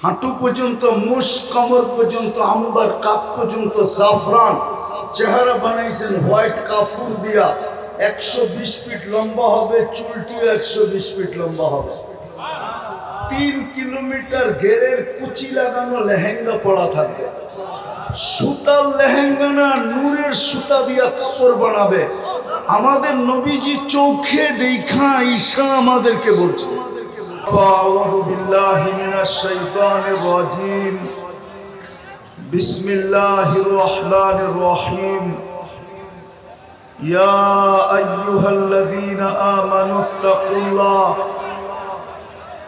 হাঁটু পর্যন্ত মুশ, কমর পর্যন্ত আম্বার, কাপ পর্যন্ত জাফরান, চেহারা বানাইছেন হোয়াইট কাফুর দিয়া। 120 ফিট লম্বা হবে, চুলটিও 120 ফিট লম্বা হবে। 3 কিলোমিটার ঘেরের কুচি লাগানো লেহেঙ্গা পরা থাকবে। সুতার লেহেঙ্গা না, নূরের সুতা দিয়া কাপড় বানাবে। আমাদের নবীজি চোখে দেখা ঈশা আমাদেরকে বলছে, আউযু বিল্লাহি মিনাশ শাইতানির রাজিম, বিসমিল্লাহির রহমানির রহিম। ইয়া আইয়ুহাল্লাযীনা আমানুত্তাকুল্লাহ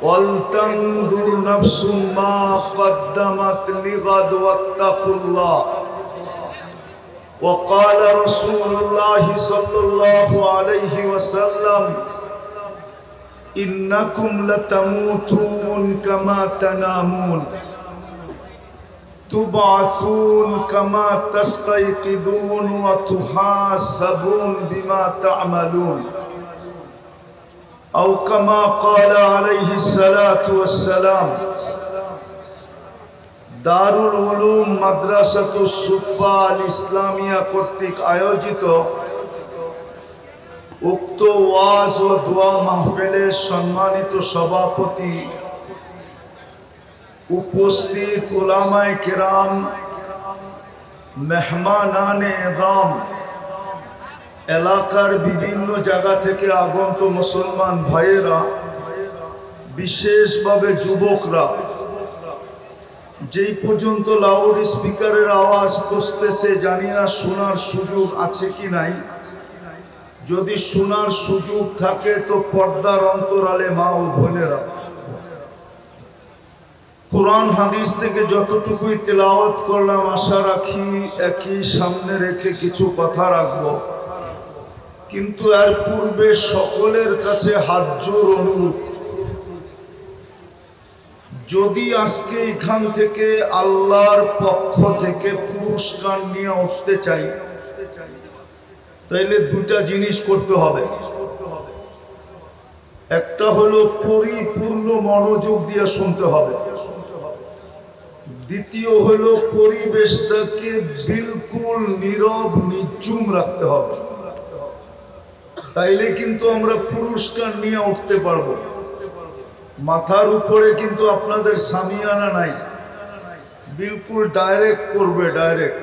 ওয়ালতানজুর নাফসুম মা কদ্দামাত লিগাদ ওয়াত্তাকুল্লাহ। وقال رسول الله صلى الله عليه وسلم إنكم لتموتون كما تنامون تبعثون كما تستيقظون وتحاسبون بما تعملون أو كما قال عليه الصلاة والسلام। দারুল উলুম মাদ্রাসাতুস সুফা আল ইসলামিয়া কর্তৃক আয়োজিত উক্ত ওয়াজ ও দোয়া মাহফিলের সম্মানিত সভাপতি, উপস্থিত উলামায়ে কেরাম, মেহমানানে এযাম, এলাকার বিভিন্ন জায়গা থেকে আগত মুসলমান ভাইয়েরা, বিশেষভাবে যুবকরা, যেই পর্যন্ত লাউড স্পিকারের আওয়াজ পৌঁছতেছে জানি না শোনার সুযোগ আছে কি নাই। যদি শোনার সুযোগ থাকে তো পর্দার অন্তরালে মা ও বোনেরা, কোরআন হাদিস থেকে যতটুকুই তেলাওয়াত করলাম আশা রাখি একই সামনে রেখে কিছু কথা রাখব। কিন্তু এর পূর্বে সকলের কাছে হাত জোর অনুরোধ, যদি আজকে এখান থেকে আল্লাহর পক্ষ থেকে পুরস্কার নিয়ে উঠতে চাই তাইলে দুটা জিনিস করতে হবে। একটা হলো পরিপূর্ণ মনোযোগ দিয়ে শুনতে হবে, দ্বিতীয় হলো পরিবেশটাকে বিলকুল নীরব নিঝুম রাখতে হবে। তাইলে কিন্তু আমরা পুরস্কার নিয়ে উঠতে পারবো। মাথার উপরে কিন্তু আপনাদের সামিয়ানা নাই, বিলকুল ডাইরেক্ট করবে, ডাইরেক্ট।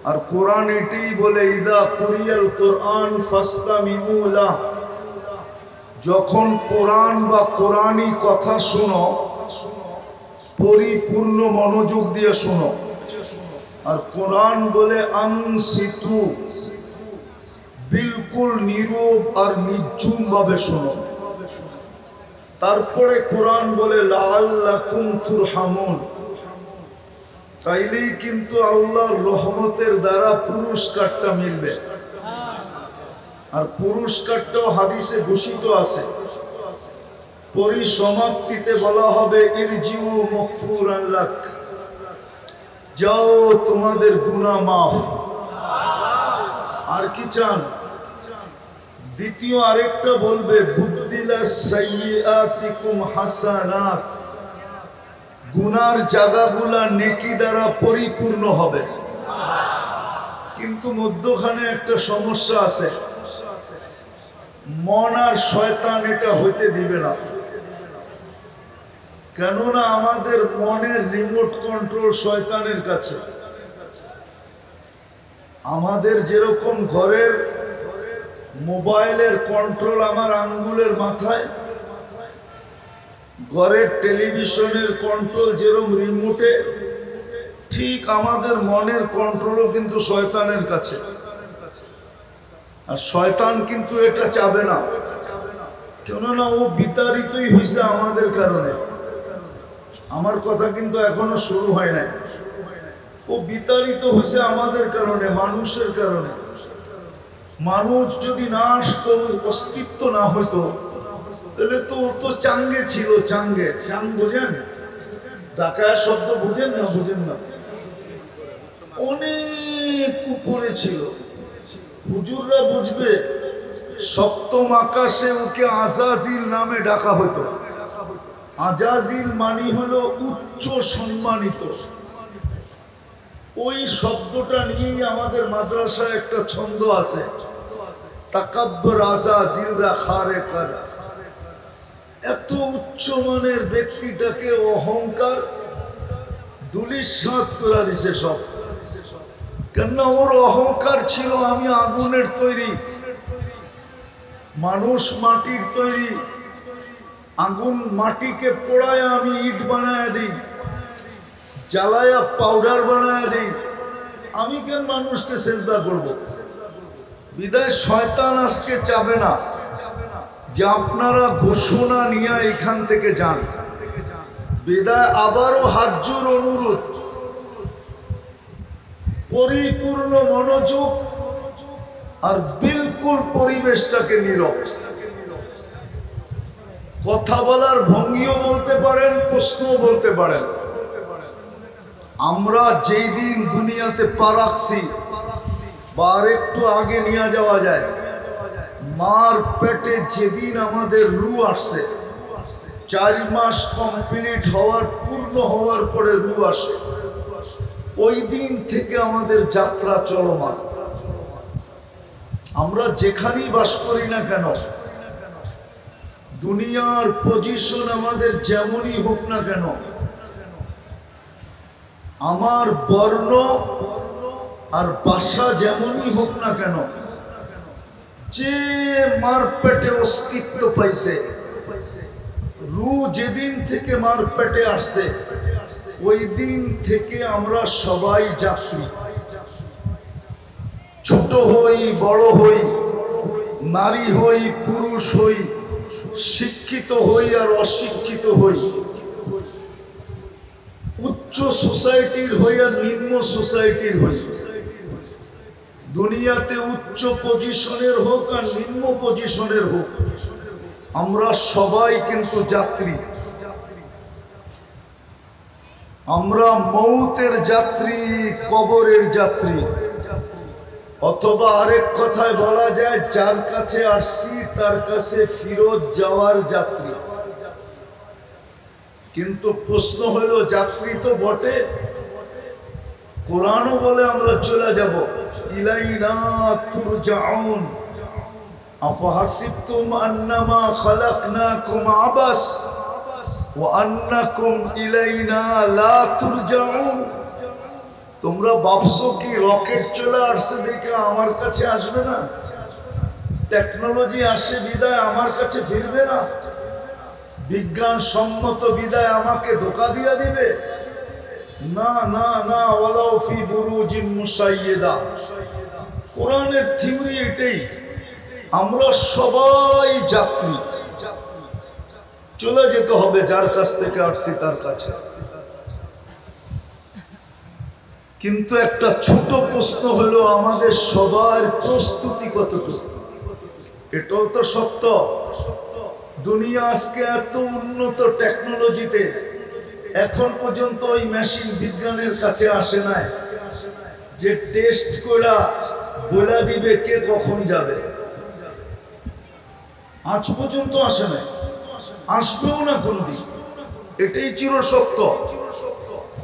আর কোরআন এটাই বলে, ইদা কুরিয়াল কোরআন ফাসতামিউ লাহ, যখন কোরআন বা কোরআনী কথা শোনো পরিপূর্ণ মনোযোগ দিয়ে শোনো। আর কোরআন বলে আনসিতু, বিলকুল নীরব আর নিঝুম ভাবে শোনো। তারপরে কোরআন বলে লাআল্লাকুম তুরহামুন, তাইলেই কিন্তু আল্লাহর রহমতের দ্বারা পুরস্কারটা মিলবে। আর পুরস্কারটাও হাদিসে ঘোষিত আছে। পরিসমাপ্তিতে বলা হবে ইরজিউ মাগফুরান লাক, যাও তোমাদের গুনাহ মাফ। আর কি চান? দ্বিতীয় আরেকটা বলবে বুদ্দিলাস সাইয়্যাতিকুম হাসানাত, গুনার জায়গাগুলা নেকি দ্বারা পরিপূর্ণ হবে। কিন্তু মধ্যখানে একটা সমস্যা আছে, মন আর শয়তান এটা হইতে দিবে না। কেননা আমাদের মনের রিমোট কন্ট্রোল শয়তানের কাছে। আমাদের যেরককম ঘরের মোবাইলের কন্ট্রোল আমার আঙ্গুলের মাথায়, ঘরের টেলিভিশনের কন্ট্রোল যেরকম রিমোটে, ঠিক আমাদের মনের কন্ট্রোলও কিন্তু শয়তানের কাছে। আর শয়তান কিন্তু এটা চাবে না, কেননা ও বিতাড়িতই হয়েছে আমাদের কারণে। আমার কথা কিন্তু এখনো শুরু হয় নাই। ও বিতাড়িত হয়েছে আমাদের কারণে, মানুষের কারণে। মানুষ যদি না আসতো, অস্তিত্ব না হইতো, তাহলে তো ও তো চাঙ্গে ছিল। চাঙ্গে, চাং বোঝেন? ডাকায় শব্দ বোঝেন না? বোঝেন না? অনেক উপরে ছিল। হুজুররা বুঝবে, সপ্তম আকাশে ওকে আজাজিল নামে ডাকা হতো। আজাজিল মানি হলো উচ্চ সম্মানিত। ওই শব্দটা নিয়েই আমাদের মাদ্রাসায় একটা ছন্দ আছে, তাকাব্বর আজাজিল রাখারে কার। এত উচ্চমানের ব্যক্তিটাকে অহংকার ধূলিসাৎ করে দিছে সব। কেননা ওর অহংকার ছিল আমি আগুনের তৈরি, মানুষ মাটির তৈরি, আগুন মাটিকে পোড়ায় আমি ইট বানায় দিই, জ্বালায়া পাউডার বানায় দিই, আমি কেন মানুষকে সেজদা করব? বিদায় শয়তান আজকে চাবে না যে আপনারা ঘোষণা নিয়ে এখান থেকে যান। বিদায় আবারও হাজ্জুর অনুরোধ, পরিপূর্ণ মনোযোগ আর বিলকুল পরিবেশটাকে নীরব। কথা বলার ভঙ্গিও বলতে পারেন, প্রশ্নও বলতে পারেন। আমরা যেই দিন দুনিয়াতে পা রাখছি বা আর একটু আগে নিয়ে যাওয়া যায়, মার পেটে যেদিন আমাদের রু আসছে, 4 মাস কমপ্লিট হওয়ার, পূর্ণ হওয়ার পরে রু আসে, ওই দিন থেকে আমাদের যাত্রা চলমান। আমরা যেখানেই বাস করি না কেন, দুনিয়ার পজিশন আমাদের যেমনই হোক না কেন, আমার বর্ণ আর বাসা যেমনই হোক না কেন, যে মার পেটে অস্তিত্ব পাইছে, রু যেদিন থেকে মার পেটে আসছে, ওই দিন থেকে আমরা সবাই যাত্রী। ছোট হই, বড় হই, নারী হই, পুরুষ হই, শিক্ষিত হই আর অশিক্ষিত হই, উচ্চ সোসাইটির হই আর নিম্ন সোসাইটির হই, দুনিয়াতে উচ্চ পজিশনের হোক আর নিম্ন পজিশনের হোক, আমরা সবাই কিন্তু যাত্রী। আমরা মৌতের যাত্রী, কবরের যাত্রী, অথবা আরেক কথায় বলা যায় যার কাছে আসছি তার কাছে ফিরত যাওয়ার যাত্রী। কিন্তু প্রশ্ন হলো, যাত্রী তো বটে, কোরআনও বলে আমরা চলে যাব, ইলাইনা তুরজাউন আফাহাসিবতুম আন্নামা খালাকনাকুম আবাস ওয়া আন্নাকুম ইলাইনা লা তুরজাউন। তোমরা ভাবছো কি রকেট চলে আসছে দেখে আমার কাছে আসবে না? টেকনোলজি আসে বিদায় আমার কাছে ফিরবে না? বিজ্ঞান সম্মত বিদায় আমাকে ধোঁকা দিয়া দিবে? না না না, ওয়ালাউ ফি বুরুজিন মুশাইয়্যিদা। কোরআনের থিওরি এটাই, আমরা সবাই যাত্রী, চলে যেতে হবে যার কাছ থেকে আসছি তার কাছে। কিন্তু একটা ছোট প্রশ্ন হলো, আমাদের সবার প্রস্তুতি কতটুকু? এটাও তো সত্য। দুনিয়া আজকে এত উন্নত টেকনোলজিতে, এখন পর্যন্ত ওই মেশিন বিজ্ঞানের কাছে আসে নাই যে টেস্ট করে বলে দিবে কে কখন যাবে। আজ পর্যন্ত আসে নাই, আসবেও না কোনোদিন। এটাই চির সত্য।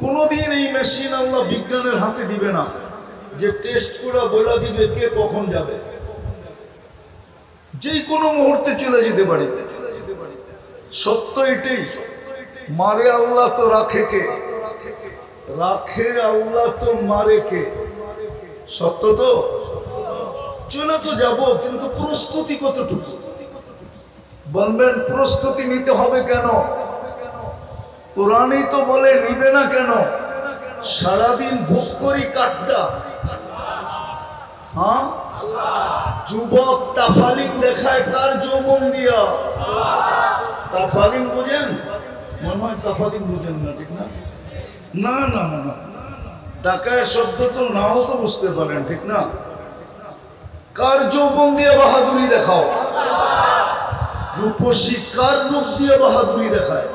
কোনোদিন এই মেশিন আল্লাহ বিজ্ঞানের হাতে দিবে না যে টেস্ট করে বলে দিবে কে কখন যাবে। যে কোনো মুহূর্তে চলে যেতে পারি। সত্য এটাই, মারে আল্লাহ তো রাখে কে, রাখে আল্লাহ তো মারে কে। সত্য তো, চলে তো যাব, কিন্তু প্রস্তুতি কতটুকু? বলবেন প্রস্তুতি নিতে হবে কেন? কোরআনই তো বলে নিবে না কেন? সারাদিন ভোগ করি কাঠটা। হ্যাঁ, যুবক তাফালিং দেখায় কার যৌবন দিয়া? তাফালিং বুঝেন? মনে হয় তাফালিং বুঝেন না, ঠিক না? না না না, টাকায় শব্দ তো নাও তো বুঝতে পারেন, ঠিক না? কার যৌবন দিয়ে বাহাদুরি দেখাও? রূপসী কার রূপ দিয়ে বাহাদুরি দেখায়?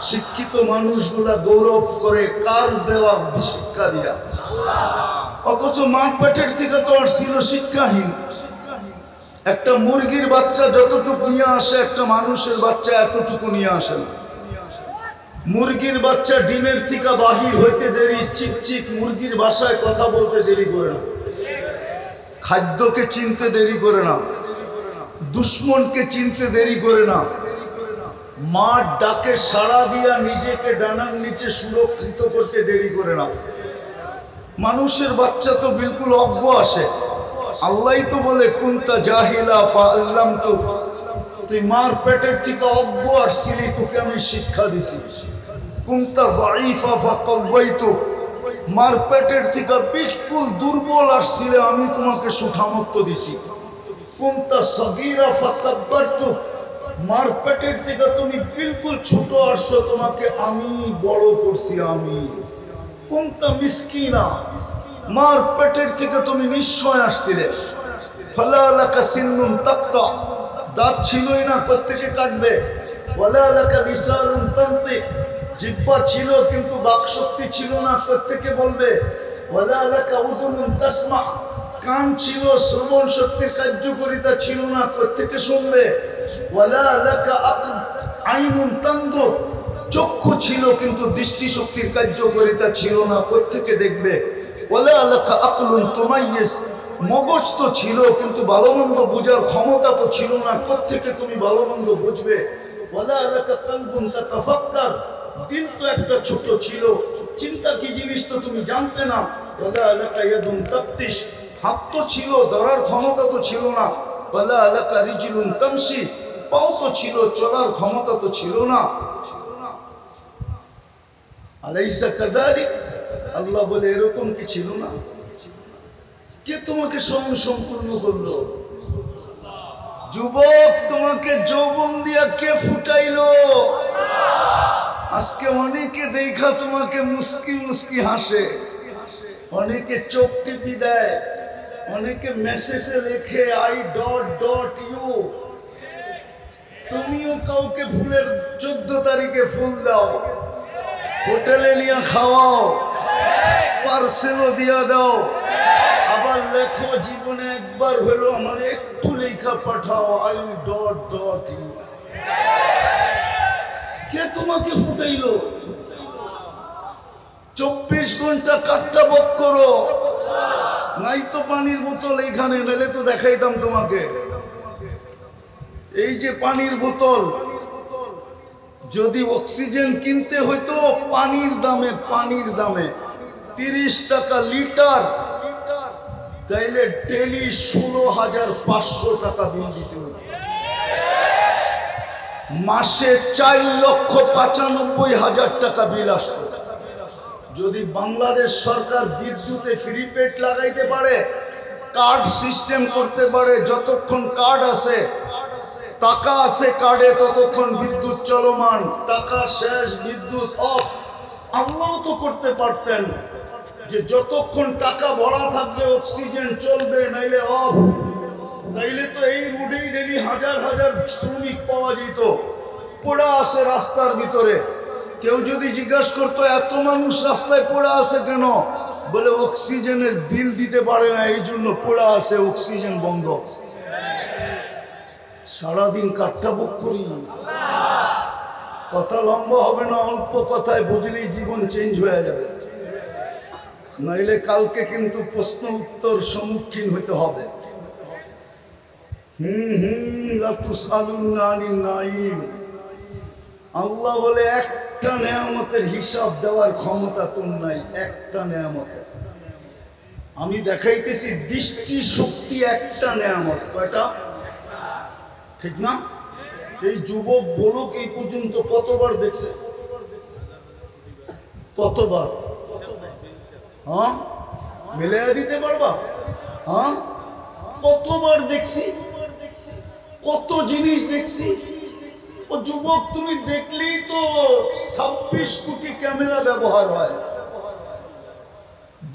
শিক্ষিত মানুষগুলা গৌরব করে কার দেওয়া শিক্ষা দিয়া? অথচ মা পেটের থেকে তো আর ছিল শিক্ষাহীন। একটা মুরগির বাচ্চা যতটুকু নিয়ে আসে, একটা মানুষের বাচ্চা এতটুকু নিয়ে আসে না। মুরগির বাচ্চা ডিমের থেকে বাহির হইতে দেরি, চিকচিক মুরগির ভাষায় কথা বলতে দেরি করে না, খাদ্যকে চিনতে দেরি করে না, দুশ্মনকে চিনতে দেরি করে না, মার ডাকে সাড়া দিয়া নিজেকে ডানার নিচে সুরক্ষিত করতে দেরি করে না। মানুষের বাচ্চা তো বিলকুল অজ্ঞ আসে। আল্লাহই তো বলে কুনতা জাহিলা ফাআল্লামতু, তুই মার পেটের থেকে অজ্ঞ আসছিলি, তোকে আমি শিক্ষা দিছি। কুনতা যায়ীফা ফাকাওয়াইতু, মার পেটের থেকে বিলকুল দুর্বল আসছিলে, আমি তোমাকে সুঠামত্ব দিছি। কুনতা সগীরা ফাকাব্বারতু, মার পেটের থেকে তুমি বিলকুল ছোট আসছো, তোমাকে আমি বড় করছি। আমি কুনতা মিসকিনা, মার পেটের থেকে তুমি নিশ্চয় আসছিলে। ফালা লাকা সিন্নুন তাকতা, দাঁত ছিলই না, প্রত্যেকে কাটবে। ওয়ালা লাকা লিসানুন তানতিক, জিহ্বা ছিল কিন্তু বাকশক্তি ছিল না, প্রত্যেকে বলবে। ওয়ালা লাকা উযুনুন তাসমা, কান ছিল, শ্রবণ শক্তির কার্যকারিতা ছিল না, প্রত্যেকে শুনবে। ওয়ালা লাকা আইনুন তানদুর, চক্ষু ছিল কিন্তু দৃষ্টিশক্তির কার্যকারিতা ছিল না, প্রত্যেকে দেখবে। ওয়ালা লাকা আকলুন তুমাইয়িজ, মগজ তো ছিল কিন্তু ভালো মন্দ বোঝার ক্ষমতা তো ছিল না, প্রত্যেকে তুমি ভালো মন্দ বুঝবে। ওয়ালা লাকা কলবুন তাতাফাক্কার, দিল তো একটা ছোট ছিল, চিন্তা কি জিনিস তো তুমি জানতে না। ওয়ালা লাকা ইয়াদুন তাবতিশ, হাত তো ছিল, ধরার ক্ষমতা তো ছিল না। ওয়ালা লাকা রিজলুন তামশি, পাও তো ছিল, চলার ক্ষমতা তো ছিল না। আলাইসা কাযালিক, আল্লাহ বলে এরকম কি ছিল না? কে তোমাকে স্বয়ং সম্পূর্ণ করলো? যুবক, তোমাকে যৌবন দিয়া কে ফুটাইলো? আজকে অনেকে দেখা তোমাকে মুস্কি মুস্কি হাসে, অনেকে চোখ টিপি দেয়, অনেকে মেসেজে লেখে I.you। তুমিও কাউকে ফুলের 14 তারিখে ফুল দাও, হোটেলে নিয়ে খাওয়াও, পার্সেলও দিয়া দাও, আবার লেখো জীবনে একবার হলো আমার একটু লেখা পাঠাও I.you। কে তোমাকে ফুটাইলো? 24 ঘন্টা কাটটা বক করো, নাই তো পানির বোতল এখানে, নাহলে তো দেখাইতাম তোমাকে। এই যে পানির বোতল, যদি অক্সিজেন কিনতে হইতো পানির দামে 30 টাকা লিটার, তাইলে ডেলি 16,500 টাকা বিল দিতে হইতো। মাসে 4,95,000 টাকা বিল আসতো। যদি বাংলাদেশ সরকার বিদ্যুতে ফ্রি পেড লাগাইতে পারে, কার্ড সিস্টেম করতে পারে, যতক্ষণ কার্ড আছে, টাকা আছে কার্ডে, ততক্ষণ বিদ্যুৎ চলমান, টাকা শেষ বিদ্যুৎ অফ। আল্লাহ তো করতে পারতেন যে যতক্ষণ টাকা ভরা থাকবে অক্সিজেন চলবে, নাইলে অফ। তাইলে তো এই রোডেই ডেলি হাজার হাজার শ্রমিক পাওয়া যেত, পড়া আছে রাস্তার ভিতরে। কেউ যদি জিজ্ঞাসা করতো এত মানুষ রাস্তায় পড়া আছে কেন, বলে অক্সিজেনের বিল দিতে পারে না, এই জন্য পড়া আছে, অক্সিজেন বন্ধ। সারাদিন কাটটা বুক করি, কথা লম্বা হবে না, অল্প কথায় বুঝলেই জীবন চেঞ্জ হয়ে যাবে। নইলে কালকে কিন্তু প্রশ্ন উত্তর সম্মুখীন হইতে হবে। আল্লাহ বলে একটা নেয়ামতের হিসাব দেওয়ার ক্ষমতা তোর নাই, একটা নেয়ামতের। আমি দেখাইতেছি দৃষ্টি শক্তি একটা নেয়ামত। কয়টা? ঠিক না? এই যুবক বলুক এই পর্যন্ত কতবার দেখছে? কতবার? হ্যাঁ, মিলিয়ে দিতে পারবা? হ্যাঁ, কতবার দেখছি, কত জিনিস দেখছি। ও যুবক, তুমি দেখলেই তো 26 কোটি ক্যামেরা ব্যবহার হয়,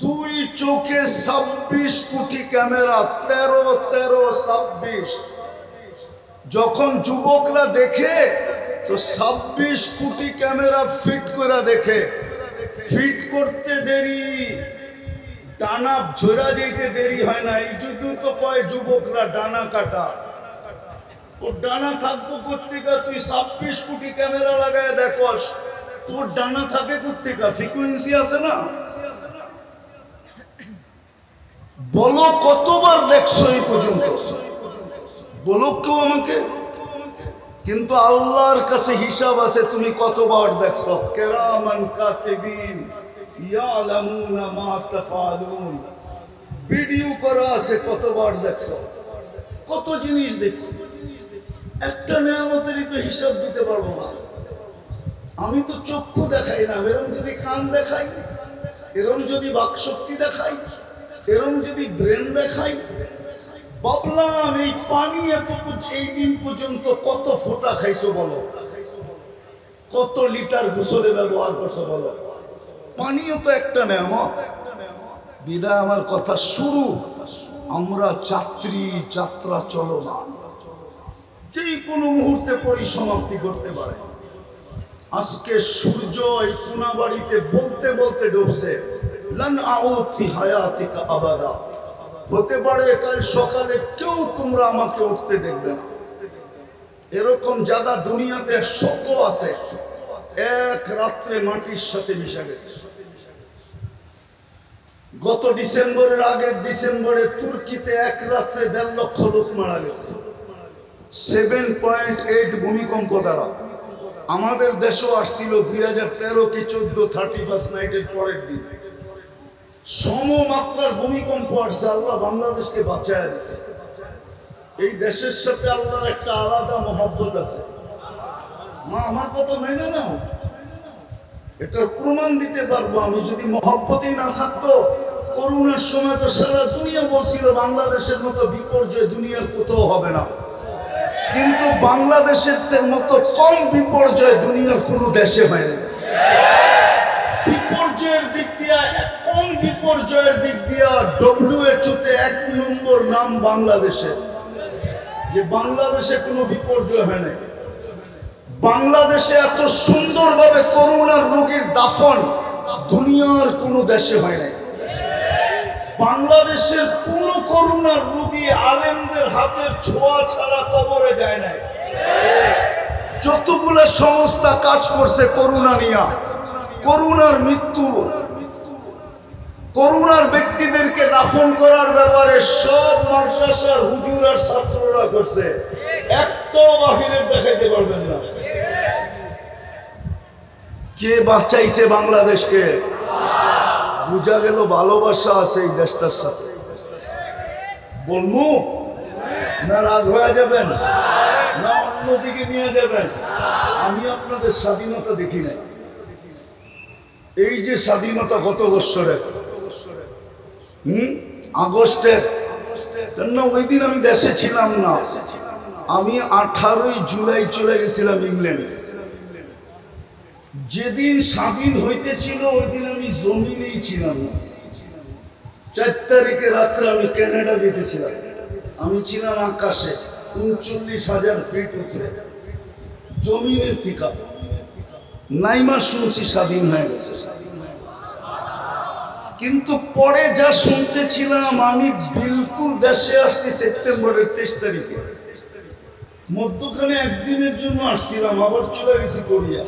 2 চোখে 26 কোটি ক্যামেরা, 13 যখন যুবকরা দেখে তো 26 কোটি ক্যামেরা ফিট করে দেখে। ফিট করতে দেরি, ডানা ঝরা যেতে দেরি হয় না। এই যুদ্ধ তো কয় যুবকরা ডানা কাটা। ও ডানা থাকবো কোত্থেকে? তুই 26 কোটি ক্যামেরা লাগায় দেখোস, তোর ডানা থাকে কোথেকে? ফ্রিকোয়েন্সি আছে না? বলো কতবার দেখছো এই পর্যন্ত? বলো কেউ আমাকে। কিন্তু আল্লাহর কাছে হিসাব আছে তুমি কতবার দেখছো। কিরামান কাতিবিন ইয়ালামুনা মা তাফআলুন, ভিডিও করা আছে কতবার দেখছো, কত জিনিস দেখছি। একটা নিয়ামতেরই তো হিসাব দিতে পারবো না। আমি তো চক্ষু দেখাই না, এরম যদি কান দেখাই, এরম যদি বাকশক্তি দেখাই, এরম যদি ব্রেন দেখাই, ভাবলাম এই পানি এই দিন পর্যন্ত কত ফোঁটা খাইছো বলো, কত লিটার গোসলে ব্যবহার করছো বলো। পানিও তো একটা নেয়ামত। বিদায় আমার কথা শুরু। আমরা যাত্রী, যাত্রা চলমান, যে কোনো মুহূর্তে পরিসমাপ্তি করতে পারে। আজকে সূর্য এই কোনাবাড়িতে বলতে বলতে ডুবছে, লান আউদ ফি হায়াতিকা আবাদা। হতে পারে কাল সকালে কেউ তোমরা আমাকে উঠতে দেখবে না। এরকম জায়গা দুনিয়াতে শত আছে, এক রাত্রে মাটির সাথে মিশে গেছে। গত ডিসেম্বরের আগের ডিসেম্বরে তুর্কিতে এক রাত্রে 1.5 লক্ষ লোক মারা গেছে 7.8 ভূমিকম্প দ্বারা। আমাদের দেশও আসছিল 2013 কি 14 31 নাইটের পরের দিন সমমাত্রার ভূমিকম্প আসছে। আল্লাহ বাংলাদেশকে বাঁচায় দিয়েছে। এই দেশের সাথে আল্লাহর একটা আলাদা মহব্বত আছে। আমার কথা মেনে নাও, এটা প্রমাণ দিতে পারবো আমি। যদি মহব্বতই না থাকতো, করোনার সময় তো সারা দুনিয়া বলছিল বাংলাদেশের মতো বিপর্যয় দুনিয়ার কোথাও হবে না, কিন্তু বাংলাদেশের মতো কম বিপর্যয় দুনিয়ার কোনো দেশে হয়নি। বিপর্যয়ের দিক দিয়া, কম বিপর্যয়ের দিক দিয়া WHO তে 1 নম্বর নাম বাংলাদেশের, যে বাংলাদেশে কোনো বিপর্যয় হয় না। বাংলাদেশে এত সুন্দরভাবে করোনার রোগীর দাফন দুনিয়ার কোনো দেশে হয় নাই। বাংলাদেশের কোন করোনার রোগী আলেমদের হাতের ছোঁয়া ছাড়া কবরে যায় নাই। যতগুলো সংস্থা কাজ করছে করোনা নিয়ে, করোনার মৃত্যু, করোনার ব্যক্তিদেরকে দাফন করার ব্যাপারে সব মাদ্রাসার হুজুর আর ছাত্ররা করছে। একটাও বাহিরের দেখাইতে পারবেন না। কে বাঁচাইছে বাংলাদেশকে? বুঝা গেল ভালোবাসা আছে এই দেশটার সাথে। বলবো না রাগ হয়ে যাবেন, না অন্যদিকে নিয়ে যাবেন। আমি আপনাদের স্বাধীনতা দেখি নাই। এই যে স্বাধীনতা গত বৎসরের আগস্টের, কেন ওই দিন আমি দেশে ছিলাম না। আমি 18 জুলাই চলে গেছিলাম ইংল্যান্ডে। যেদিন স্বাধীন হইতেছিল ওই দিন আমি জমিনেই ছিলাম না। 4 তারিখে রাত্রে আমি কানাডা যেতেছিলাম। আমি ছিলাম আকাশে 39,000 ফিট উপরে, জমিনের থেকে নাইমা শুনছি স্বাধীন হয়ে গেছে। কিন্তু পরে যা শুনতেছিলাম, আমি বিলকুল দেশে আসছি সেপ্টেম্বরের 23 তারিখে। মধ্যখানে একদিনের জন্য আসছিলাম, আবার চলে গেছি কোরিয়া।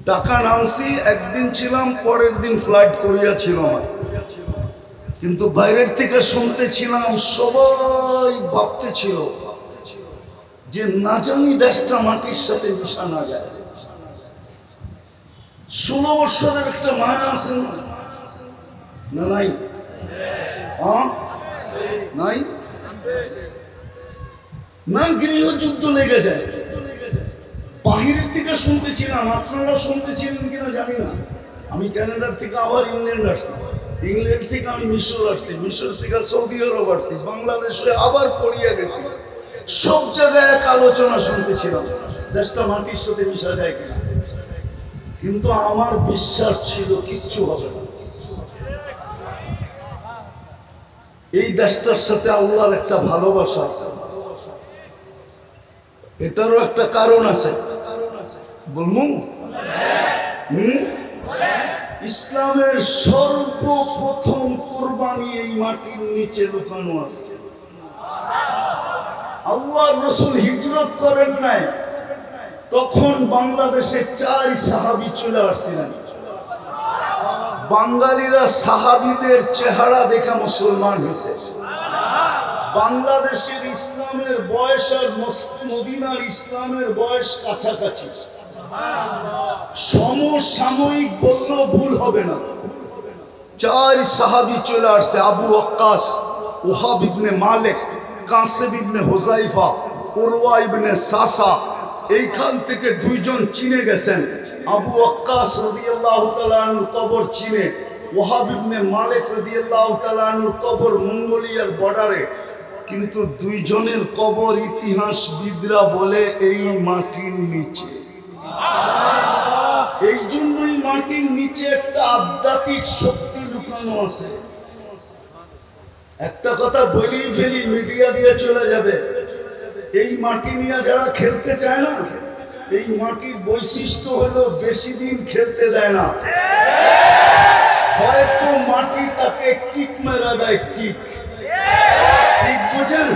ঢাকা নামছি, একদিন ছিলাম, পরের দিন ফ্লাইট কোরিয়া ছিল আমার। কিন্তু বাইরের থেকে শুনতেছিলাম, সবাই ভাবতেছিল যে না জানি দেশটা মাটির সাথে মিশা না যায়। 16 বছরের একটা মায়া আছে না? নাই? নাই না? গৃহযুদ্ধ লেগে যায়। বাহিরের থেকে শুনতেছিলাম, আপনারা শুনতেছিলেন কিনা জানি না। আমি কানাডার থেকে আবার ইংল্যান্ড আসছি, ইংল্যান্ড থেকে আমি মিশর আসছি, মিশর থেকে সৌদি আরব আসছি, বাংলাদেশে আবার পড়িয়া গেছি। সব জায়গায় এক আলোচনা শুনতেছিলাম, দেশটা মাটির সাথে মিশা যায় কিনা। কিন্তু আমার বিশ্বাস ছিল কিচ্ছু হবে না। এই দেশটার সাথে আল্লাহর একটা ভালোবাসা আছে, এটারও একটা কারণ আছে। বলবো ইসলামের সর্বপ্রথম কুরবানি এই মাটির নিচে লুকানো আছে। আল্লাহর রাসূল হিজরত করেন নাই, তখন বাংলাদেশে 4 সাহাবী চলে আসছিলেন। বাঙালিরা সাহাবীদের চেহারা দেখা মুসলমান হয়েছে। বাংলাদেশের ইসলামের বয়স আর মদিনার ইসলামের বয়স কাছাকাছি, সমসাময়িক বললেও ভুল হবে না। 4 সাহাবী চলে আসছে, আবু ওয়াক্কাস, ওহাব ইবনে মালিক, কাসেম ইবনে হুযাইফা, উরওয়া ইবনে সাসা। এইখান থেকে 2 জন চিনে গেছেন। আবু ওয়াক্কাস রাদিয়াল্লাহু তাআলা আনহুর কবর চীনে, ওহাব ইবনে মালিক রাদিয়াল্লাহু তাআলা আনহুর কবর মঙ্গোলিয়ার বর্ডারে। কিন্তু 2 জনের কবর ইতিহাসবিদরা বলে এই মাটির নিচে। এই জন্যই মাটির নিচে একটা আধ্যাত্মিক শক্তি লুকানো আছে। একটা কথা বলেই ফেলি, মিডিয়া দিয়ে চলে যাবে। এই মাটি নিয়ে যারা খেলতে চায় না, এই মাটির বৈশিষ্ট্য হলো বেশি দিন খেলতে দেয় না। হয়তো মাটি তাকে কিক মেরা দেয়, কিক, ঠিক বুঝেন?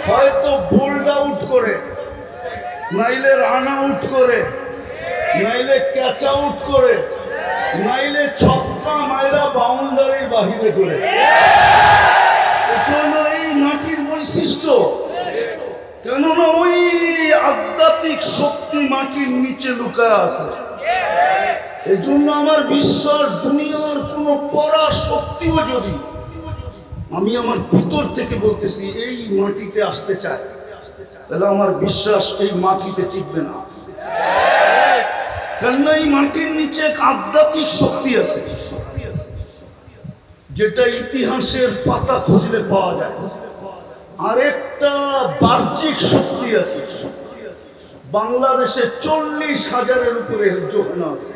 হয়তো বোল্ড আউট করে, নাইলে রান আউট করে, নাইলে ক্যাচ আউট করে, নাইলে ছক্কা মাইরা বাউন্ডারির বাহিরে করে। এটা এই মাটির বৈশিষ্ট্য। কেননা ওই আধ্যাত্মিক শক্তি মাটির নিচে লুকায় আছে। এই জন্য আমার বিশ্বাস, দুনিয়ার কোন পরা শক্তিও যদি আমি আমার ভিতর থেকে বলতেছি এই মাটিতে আসতে চাই, তাহলে আমার বিশ্বাস এই মাটিতে টিকবে না। কেননা এই মাটির নিচে এক আধ্যাত্মিক শক্তি আছে, যেটা ইতিহাসের পাতা খুঁজলে পাওয়া যায়। আরেকটা বাহ্যিক শক্তি আছে। বাংলাদেশে 40,000-এর উপরে হেফজোখানা আছে।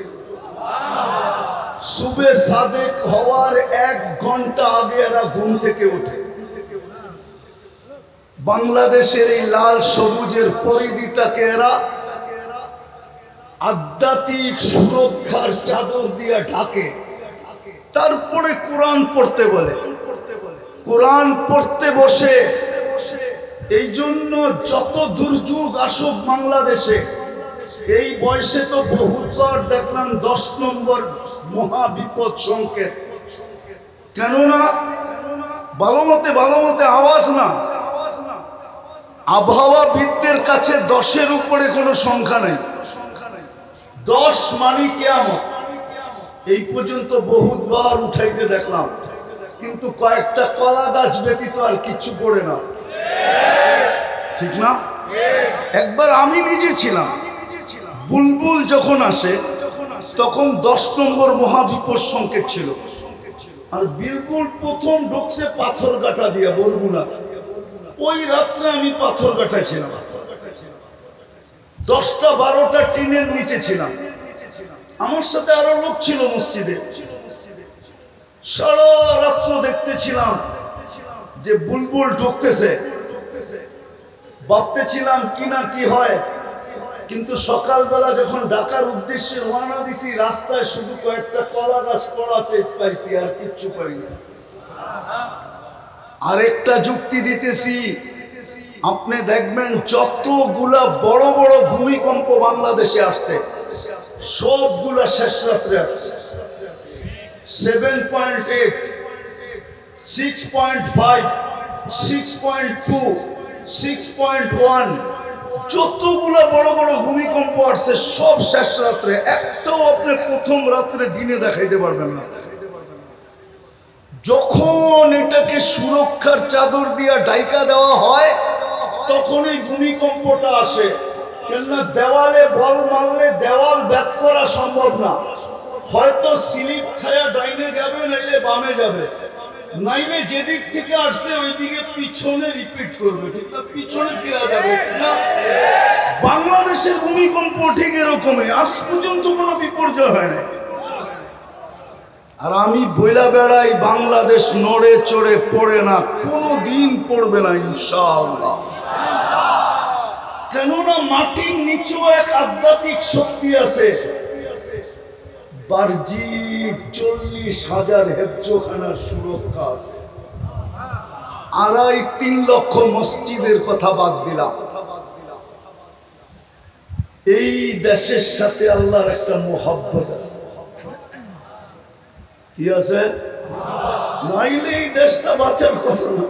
সুবে সাদেক হওয়ার 1 ঘন্টা আগে এরা ঘুম থেকে ওঠে। বাংলাদেশের এই লাল সবুজের পরিধিটাকে এরা আধ্যাত্মিক সুরক্ষার চাদর দিয়ে ঢাকে। তারপরে কোরআন পড়তে বলে, কোরআন পড়তে বসে। এই জন্য যত দুর্যোগ আসুক বাংলাদেশে, এই বয়সে তো বহুবার দেখলাম 10 নম্বর মহাবিপদ সংকেত। কেননা ভালো মতে আওয়াজ না, আবহাওয়াবিদদের কাছে 10-এর উপরে কোনো সংখ্যা নেই। 10 মানে কিয়ামত। এই পর্যন্ত বহুবার উঠাইতে দেখলাম, কিন্তু কয়েকটা কলা গাছ ব্যতীত আর কিচ্ছু পড়ে না, ঠিক না? একবার আমি নিজে ছিলাম, বুলবুল যখন আসে তখন 10 নম্বর মহাবিপদ সংকেত ছিল। আর বুলবুল প্রথম ঢুকছে পাথরঘাটা দিয়ে, বরগুনা। ওই রাত্রে আমি পাথরঘাটায় ছিলাম, 10টা-12টা টিনের নিচে ছিলাম। আমার সাথে আরো লোক ছিল মসজিদে। সারা রাত্র দেখতেছিলাম যে বুলবুল ঢুকতেছে, ভাবতেছিলাম কি না কি হয়। কিন্তু সকালবেলা যখন ঢাকার উদ্দেশ্যে রওনা দিছি, রাস্তায় শুধু কয়েকটা কলা গাছ পড়া পাইছি, আর কিচ্ছু পাইনি। আরেকটা যুক্তি দিতেছি, আপনি দেখবেন যতগুলা বড় বড় ভূমিকম্প বাংলাদেশে আসছে, সবগুলা শেষ রাত্রে আসছে। 7.8, 6.5, 6.2, 6.1, যতগুলা বড় বড় ভূমিকম্প আসছে সব শেষ রাত্রে। একটাও আপনি প্রথম রাত্রে দিনে দেখাইতে পারবেন না। যখন এটাকে সুরক্ষার চাদর দিয়া ঢাইকা দেওয়া হয়, তখন এই ভূমিকম্পটা আসে। কেননা দেওয়ালে বল মারলে দেওয়াল ভেদ করা সম্ভব না। হয়তো স্লিপ খায়া ডাইনে যাবে, নাইলে বামে যাবে, নাইলে যেদিক থেকে আসছে ওই দিকে পিছনে রিপিট করবে, ঠিক না? পিছনে ফিরা যাবে, ঠিক না? বাংলাদেশের ভূমিকম্প ঠিক এরকমই, আজ পর্যন্ত কোনো বিপর্যয় হয় না। আর আমি বইলা বেড়াই, বাংলাদেশ নড়ে চড়ে পড়ে না, কোনো দিন পড়বে না ইনশাআল্লাহ। কেননা মাটির নিচেও এক আধ্যাত্মিক শক্তি আছে। বার্জিক 40,000 হেফজোখানার সুরক্ষা আছে। 2.5-3 লক্ষ মসজিদের কথা বাদ দিলাম। এই দেশের সাথে আল্লাহর একটা মোহাব্বত আছে। কি আছে? নাইলে এই দেশটা বাঁচার কথা না।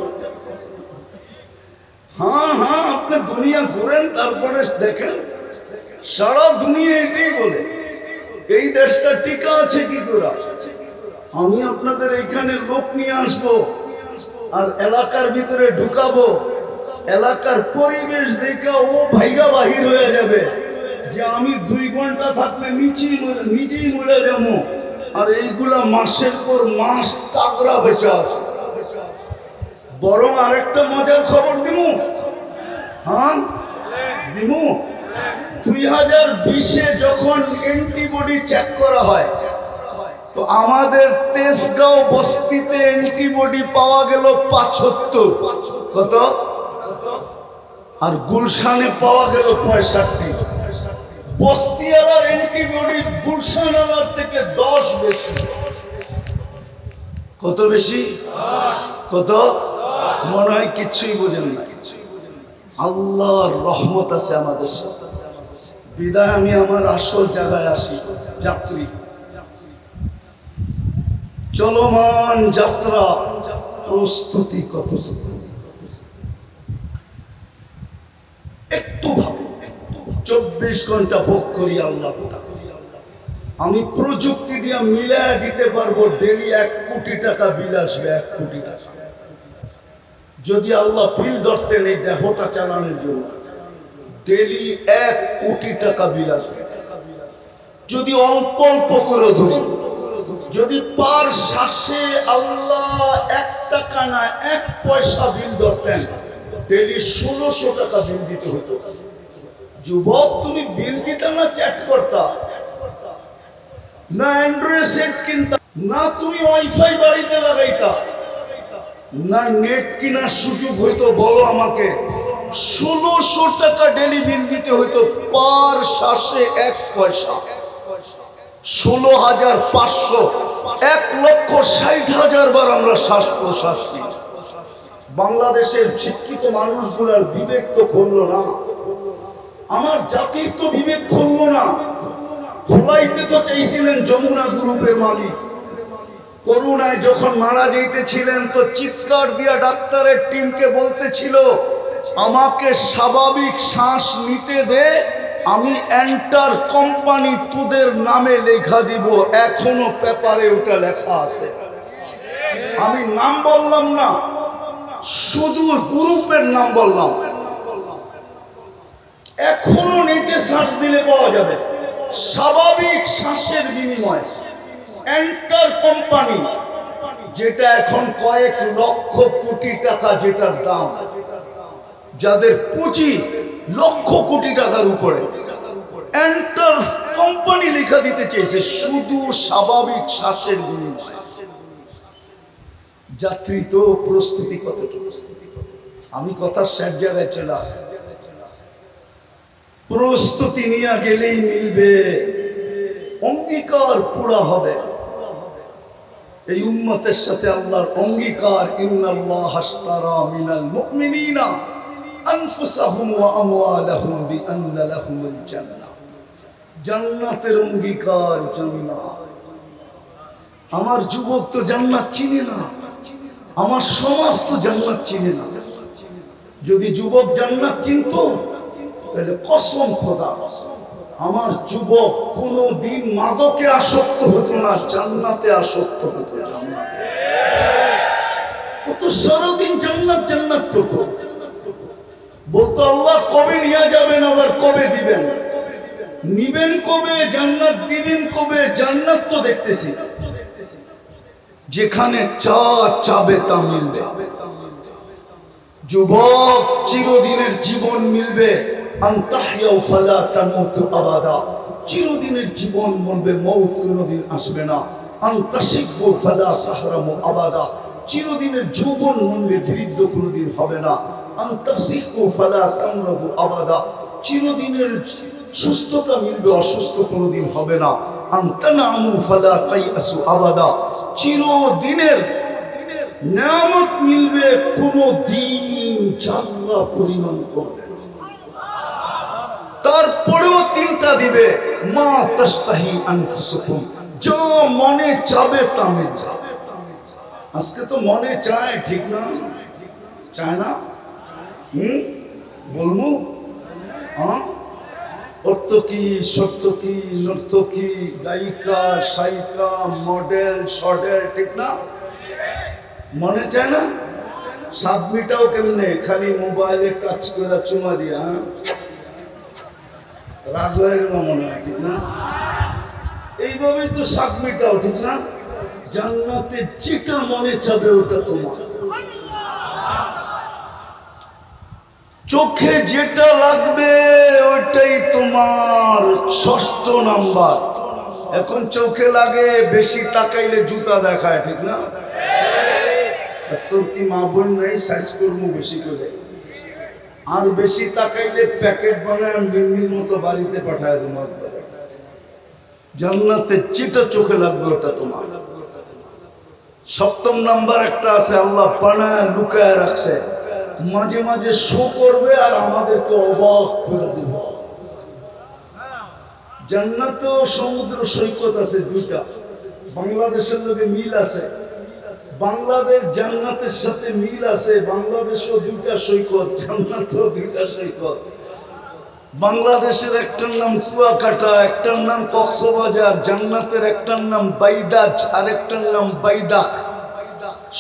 হ্যাঁ হ্যাঁ, আপনি দুনিয়া ঘুরেন, তারপরে দেখেন সারা দুনিয়া এটাই বলে এই দেশটা টিকা আছে কি করে। আমি আপনাদের এইখানে লোক নিয়ে আসবো আর এলাকার ভিতরে ঢুকাবো, এলাকার পরিবেশ দেখা ও ভাইগা বাহির হয়ে যাবে যে আমি 2 ঘন্টা থাকলে নিজেই মরে যাবো। আর এইগুলা মাসের পর মাস টাকরা বেচা আছে। বরং আরেকটা মজার খবর দিমু। হ্যাঁ দিমু। 2020-এ যখন অ্যান্টিবডি চেক করা হয়, তো আমাদের তেজগাঁও বস্তিতে অ্যান্টিবডি পাওয়া গেল 75। কত? আর গুলশানে পাওয়া গেল 65। বস্তিওয়ালার অ্যান্টিবডি গুলশানওয়ালার থেকে 10 বেশি। কত বেশি? কত? মনে হয় কিচ্ছুই বোঝেন না। আল্লাহর রহমত আছে আমাদের সাথে। বিদায় আমি আমার আসল জায়গায় আসি। যাত্রী, চলমান যাত্রা, প্রস্তুতি কত? একটু ভাবো, 24 ঘন্টা ভোগ করি আল্লাহ। আমি প্রযুক্তি দিয়ে মিলায় দিতে পারবো ডেলি 1 কোটি টাকা বিল আসবে। 1 কোটি টাকা যদি আল্লাহ বিল ধরতেন এই দেহটা চালানোর জন্য, ডেলি 1 কোটি টাকা বিল আসবে। যদি অল্প অল্প করে ধরি, যদি পার শ্বাসে আল্লাহ 1 টাকা না 1 পয়সা বিল ধরতেন, ডেলি 1600 টাকা বিল দিতে হতো। যুবক, তুমি বিল দিতে না চ্যাট করতা, না অ্যান্ড্রয়েড সেট কিনতা, না তুমি ওয়াইফাই বাড়িতে লাগাইতা, না নেট কেনার সুযোগ হইতো। বলো আমাকে, 1600 টাকা ডেলি বিল দিতে হইতো পার শ্বাসে 1 পয়সা। 16,500, 1,60,000 বার আমরা শ্বাস প্রশ্বাস নিই। বাংলাদেশের শিক্ষিত মানুষগুলোর বিবেক তো খুললো না, আমার জাতির তো বিবেক খুললো না। খোলাইতে তো চাইছিলেন যমুনা গ্রুপের মালিক। করোনায় যখন মারা যাইতেছিলেন তো চিৎকার দিয়া ডাক্তারের টিমকে বলতেছিল, আমাকে স্বাভাবিক শ্বাস নিতে দে, আমি এন্টার কোম্পানি তোদের নামে লেখা দিব। এখনো পেপারে ওটা লেখা আছে। আমি নাম বললাম না, শুধু গ্রুপের নাম বললাম। এখনো নেটে শ্বাস দিলে পাওয়া যাবে স্বাভাবিক শ্বাসের বিনিময়ে। এন্টার কোম্পানি, যেটা এখন কয়েক লক্ষ কোটি টাকা যেটার দাম, যাদের পুঁজি লক্ষ কোটি টাকার উপরে, এন্টার কোম্পানি লেখা দিতে চেয়েছে শুধু স্বাভাবিক শ্বাসের বিনিময়ে। যাত্রী তো প্রস্তুতি কতটুকু? আমি কথা শেষ জায়গায় চলে আসছি। প্রস্তুতি নিয়ে গেলেই মিলবে, অঙ্গীকার পুরা হবে। এই উম্মতের সাথে আল্লাহর অঙ্গীকার, ইন্নাল্লাহ আশতারা মিনাল মুমিনিনা আনফুসাহুম ওয়া আমওয়ালাহুম বিআন্না লাহুমুল জান্নাহ। জান্নাতের অঙ্গীকার জান্নাত। আমার যুবক তো জান্নাত চিনে না, আমার সমাজ তো জান্নাত চিনে না। যদি যুবক জান্নাত চিনতো তাহলে কসম খোদা আমার যুবক কোনদিন মাদকে আসক্ত হতো না, জান্নাতে আসক্ত হতো। ও তো সারাদিন জান্নাত জান্নাত করতো, বলতো আল্লাহ কবে নিয়ে যাবেন, আবার কবে দিবেন, নিবেন কবে, জান্নাত দিবেন কবে। জান্নাত তো দেখতেছি, যেখানে চা চাবে তা মিলবে। যুবক, চিরদিনের জীবন মিলবে, আনতাহইয়া ফালা তামুতু আবাদা। চিরদিনের জীবন বলবে, মউত কোনদিন আসবে না। আনতাশিবু ফালা তাহরামু আবাদা। চিরদিনের যৌবন বলবে, বৃদ্ধ কোনদিন হবে না। আনতাসিহু ফালা তামরাদু আবাদা। চিরদিনের সুস্থতা মিলবে, অসুস্থ কোনদিন হবে না। আনতানামু ফালা তাইয়াসু আবাদা। চিরদিনের নিয়ামত মিলবে, কোনদিন জাল্লা পরিমাণ করবে না। তারপরেও 3 রুজিটা দিবে মা তাশতাহি আনফুসুকুম, যা মনে চাবে তা মিলবে। আজকে তো মনে চায়, ঠিক না? চায় না? বলবো অর্থকি, সত্যকি, নর্তকী, গায়িকা, সায়িকা, মডেল, সডেল, ঠিক না? মনে চায় না? স্বাদ মিটাও কেমনে? খালি মোবাইলে টাচ করে চুমা দিয়া রাগ হয়ে গেল মনে হয়, ঠিক না? এইভাবেই তো স্বাদ মিটাও, ঠিক না? জান্নাতে যেটা মনে চাবে ওটা তোমার। চোখে যেটা লাগবে ওইটাই তোমার। 6ষ্ঠ নাম্বার, এখন চোখে লাগে বেশি তাকাইলে জুতা দেখায়, ঠিক না? তোর কি মা বোন নেই? সাইজ করবো বেশি করে, আর বেশি তাকাইলে প্যাকেট বানায় মিন্নির মতো বাড়িতে পাঠায় তোমার। জান্নাতে যেটা চোখে লাগবে ওটা তোমার। 7ম নাম্বার একটা আছে, আল্লাহ বানায় লুকায় রাখছে, মাঝে মাঝে শো করবে আর আমাদেরকে অবাক করে দেবে। জান্নাতেও সমুদ্র সৈকত আছে 2টা, বাংলাদেশের লোকে মিল আছে। বাংলাদেশ জান্নাতের সাথে মিল আছে, বাংলাদেশও 2টা সৈকত, জান্নাতেও 2টা সৈকত। বাংলাদেশের একটার নাম কুয়াকাটা, একটার নাম কক্সবাজার। জান্নাতের একটার নাম বাইদাজ আর একটার নাম বাইদাক।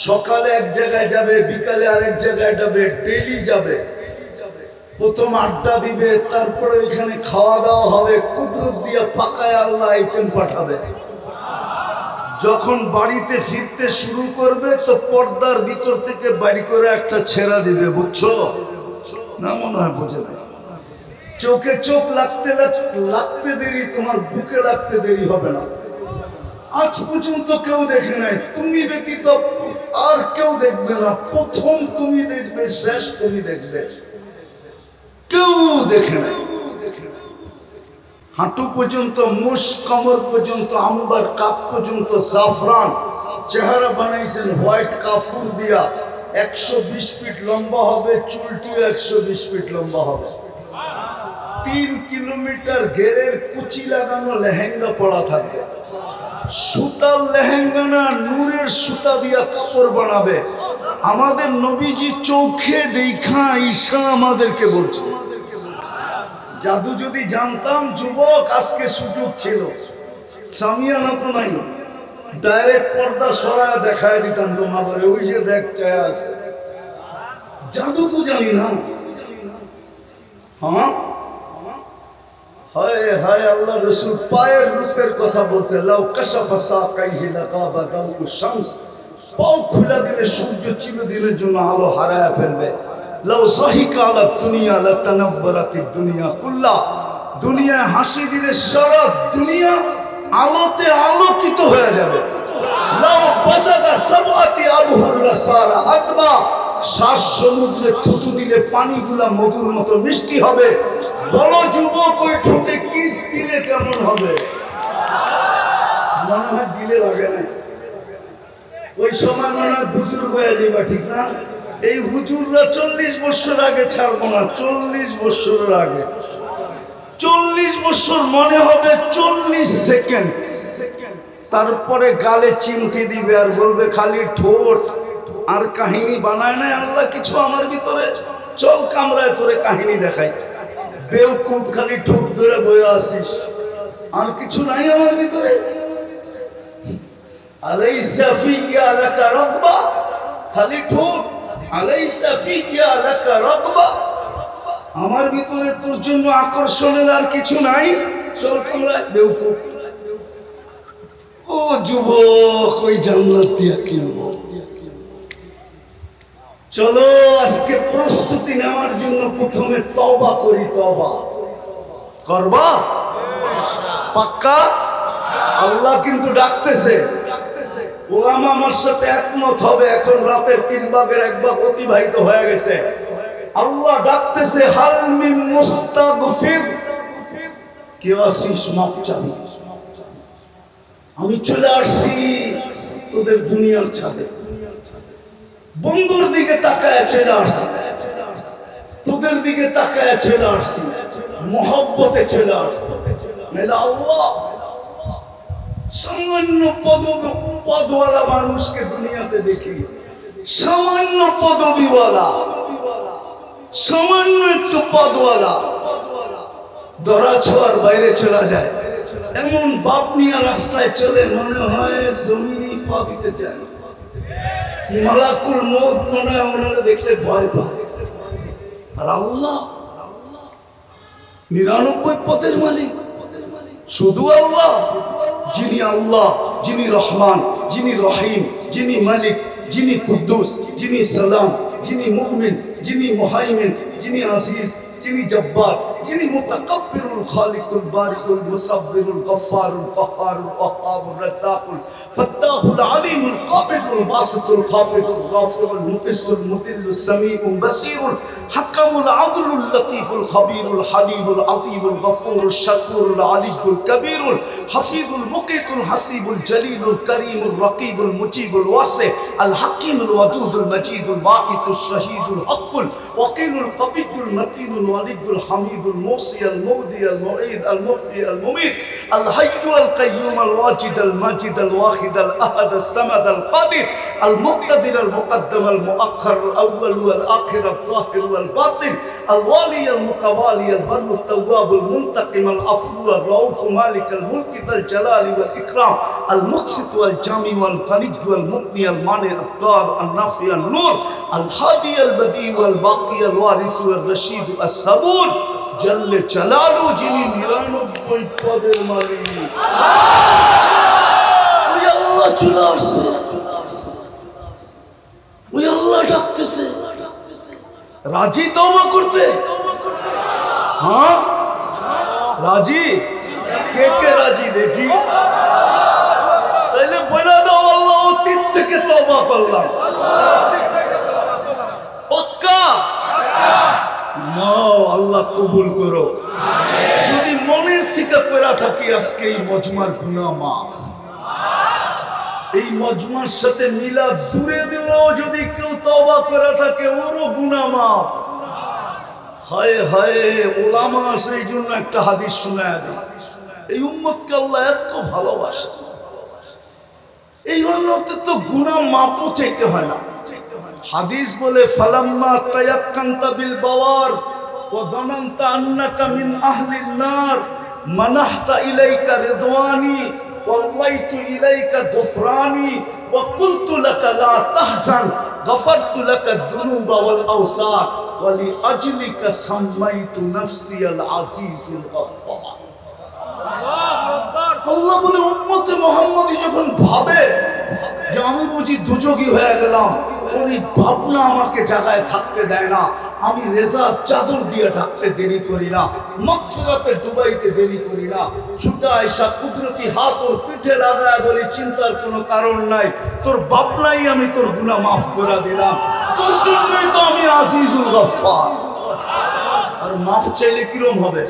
সকালে এক জায়গায় যাবে, বিকালে আরেক জায়গায় যাবে, ডেলি যাবে। প্রথম আড্ডা দিবে, তারপরে ওইখানে খাওয়া দাওয়া হবে, কুদরত দিয়ে পাকায় আল্লাহ আইটেম পাঠাবে। যখন বাড়িতে ফিরতে শুরু করবে তো পর্দার ভিতর থেকে বাড়ি করে একটা ছেঁড়া দিবে, বুঝছো না? মনে হয় বোঝে না। চোখে চোখ লাগতে দেরি, তোমার বুকে লাগতে দেরি হবে না। আজ পর্যন্ত কেউ দেখে নাই, তুমি ব্যতীত আর কেউ দেখবে না। প্রথম তুমি দেখবে, শেষ তুমি দেখবে, কেউ দেখে নাই। হাঁটু পর্যন্ত মুশ, কমর পর্যন্ত আম্বার, কাপ পর্যন্ত জাফরান। চেহারা বানাইছেন হোয়াইট কাফুর দিয়া। 120 ফিট লম্বা হবে, চুলটিও 120 ফিট লম্বা হবে। 3 কিলোমিটার ঘেরের কুচি লাগানো লেহেঙ্গা পরা থাকবে। সুতার লেহেঙ্গা না, নূরের সুতা দিয়া কাপড় বানাবে। আমাদের নবীজি চোখে দেখা ঈশা আমাদেরকে বলছে। জাদু যদি জানতাম যুবক, আজকে সুযোগ ছিল। সামিয়ানা তো নাই, ডাইরেক্ট পর্দা সরায় দেখায় দিতাম তোমাদের, ওই যে দেখ চায় আছে। জাদু তো জানি না। হ্যাঁ, হায় হায়, আল্লাহ রাসূল পায়ের রূপের কথা বলছে। লাউ কাশাফা সাকাইহি লাগাবা দাউ শামস, পাও খুলে দিলে সূর্য চিরদিনের জন্য আলো হারায় ফেলবে। লাউ যাহিকা আলা দুনিয়া লাতানাওয়ারাতিদ দুনিয়া কুল্লা, দুনিয়ায় হাসি দিলে সারা দুনিয়া আলোতে আলোকিত হয়ে যাবে। লাউ বাসাগা সাবআতি আবহুর লাসারা আতবা, 7 সমুদ্রে থুতু দিলে পানিগুলা মধুর মতো মিষ্টি হবে। বলো যুবক, ওই ঠোঁটে কিস দিলে কেমন হবে? মনে হয় দিলে লাগে না। ওই সময় মনে হয় বুজুর্গ হয়ে যাবে, ঠিক না? এই হুজুররা 40 বছর আগে ছাড়বো না, 40 বছরের আগে। 40 বছর মনে হবে 40 সেকেন্ড। তারপরে গালে চিমটি দিবে আর বলবে খালি ঠোঁট। আর কাহিনী বানায় নাই আল্লাহ কিছু আমার ভিতরে। চল কামরায় তোরে কাহিনী দেখাই। বেউকুফ, খালি ঠোঁট ধরে বয়ে আসিস, আর কিছু নাই আমার ভিতরে। আলাইসা ফিয়া লাকা রাগবা, খালি ঠোঁট। আলাইসা ফিয়া লাকা রাগবা, আমার ভিতরে তোর জন্য আকর্ষণের আর কিছু নাই। চল কামরায়, বেউকুফ। ও যুবক, ওই জান্নাত দিয়া কিনবো। চলো আজকে প্রস্তুতি নেওয়ার জন্য প্রথমে তওবা করি। তওবা করবা পাক্কা? আল্লাহ কিন্তু ডাকতেছে। ওলামা আমার সাথে একমত হবে। এখন রাতের 3 ভাগের 1 ভাগ অতিবাহিত হয়ে গেছে। আল্লাহ ডাকতেছে, হাল মিন মুস্তাগফির, কেউ আসিস মাপ চাবি। আমি চলে আসছি তোদের দুনিয়ার ছাদে। বন্ধুর দিকে তাকায় চলে আসছি, তোদের দিকে তাকায় চলে আসছি, মহব্বতে চলে আসছি। মেলা আল্লাহ সামান্য পদওয়ালা মানুষকে দুনিয়াতে দেখি, সামান্য পদবিওয়ালা, সামান্য একটু পদওয়ালা ধরা ছোঁয়ার বাইরে চলে যায়। এমন বাপ নিয়ে রাস্তায় চলে, মনে হয় জমিনই পা দিতে চায়। মালাকুল মউত মনে হয় ওনারা দেখলে ভয় পায়। আর আল্লাহ 99 পদের মালিক, শুধু আল্লাহ, যিনি আল্লাহ, যিনি রহমান, যিনি রহিম, যিনি মালিক, যিনি কুদ্দুস, যিনি সালাম, যিনি মুমিন, যিনি মুহাইমিন, যিনি আজিজ, যিনি জব্বার, যিনি মুতাকাব্বিরুল খালিকুল বারিকুল মুসাব্বিরুল গফফারুল কাহ্হারুল ওয়াহ্হাবুর রাজ্জাকুল ফাত্তাহুল আলিমুল কাবিদুল বাসিতুল খাফিদুল গাফিরুল মুকিসুল মুতিল্লুস সামিউল বাসীরুল হাকামুল আদলুল লতীফুল খবীরুল হালিমুল আযীমুল গফুরুশ শাকুরুল আলিয়ুল কবীরুল হাফিজুল মুকিতুল হাসিবুল জলিলুল করিমুল রকিবুল মুজিবুল ওয়াসি আল হাকিমুল ওয়াদুদুল মজিদুল বাঈতুশ শাহীদুল হকুল ওয়াকিলুল কবিয়ুল মতিনুল ওয়ালিদুল হামিদুল الموصي المبدي المعيد المحيي المميت الحي القيوم الواجد الماجد الواحد الأحد الصمد القادر المقتدر المقدم المؤخر الأول والآخر الظاهر والباطن الوالي المتوالي البر التواب المنتقم العفو الرؤوف مالك الملك ذا الجلال والإكرام المقسط والجامع والغني والمغني المانع الضار النافع النور الهادي البديع والباقي الوارث والرشيد الصبور জল্লে চালালু, যিনি 99 পদের মালিক। ওই আল্লাহ চলে আসছে, ওই আল্লাহ ডাকতেছে। রাজি তওবা করতে? হ্যাঁ রাজি? কে কে রাজি দেখি? তাইলে বলে দাও, আল্লাহ অতীত থেকে তওবা করলাম। পাক্কা? আল্লাহ কবুল করো। যদি মনের থেকে পেরা থাকি, আজকে এই মজমার গুনাহ মাফ। এই মজমার সাথে মিলাদ দূরে দিলেও যদি কেউ তওবা করে থাকে, ওরও গুনাহ মাফ। হায় হায়, ওলামা আছে, এই জন্য একটা হাদিস শোনায় দেয়। এই উম্মতকে আল্লাহ এত ভালোবাসে, এই জন্য তো গুনাহ মাফও চাইতে হয় না। হাদিস বলে, ফালাম্মা তায়াক্কানতা বিল বাওয়ার ওয়া যানানতা আন্নাকা মিন আহলিন নার মানাহতা ইলাইকা রিদওয়ানি ওয়াল্লাইতু ইলাইকা গুফরানি ওয়া কুলতু লাকা লা তাহজান গফারতু লাকা যুনুবা ওয়াল আওসার ওয়া লিআজলিকা সাম্মাইতু নাফসি আল আজিজুল গফফার। আল্লাহ বলে, উম্মতে মুহাম্মদী যখন ভাবে যে আমি বুঝি দুযোগী হয়ে গেলাম, ওই ভাবনা আমাকে জায়গায় থাকতে দেয় না। আমি রেজার চাদর দিয়ে ঢাকতে দেরি করি না, মাগফিরাতে ডুবাইতে দেরি করি না। ছুটে আইসা কুদরতি হাত ওর পিঠে লাগায় বলি, চিন্তার কোনো কারণ নাই, তোর ভাবনাই আমি তোর গুনাহ মাফ করে দিলাম, তোর জন্যই তো আমি আজিজুল গফফার। আর মাফ চাইলে কিরম হবে?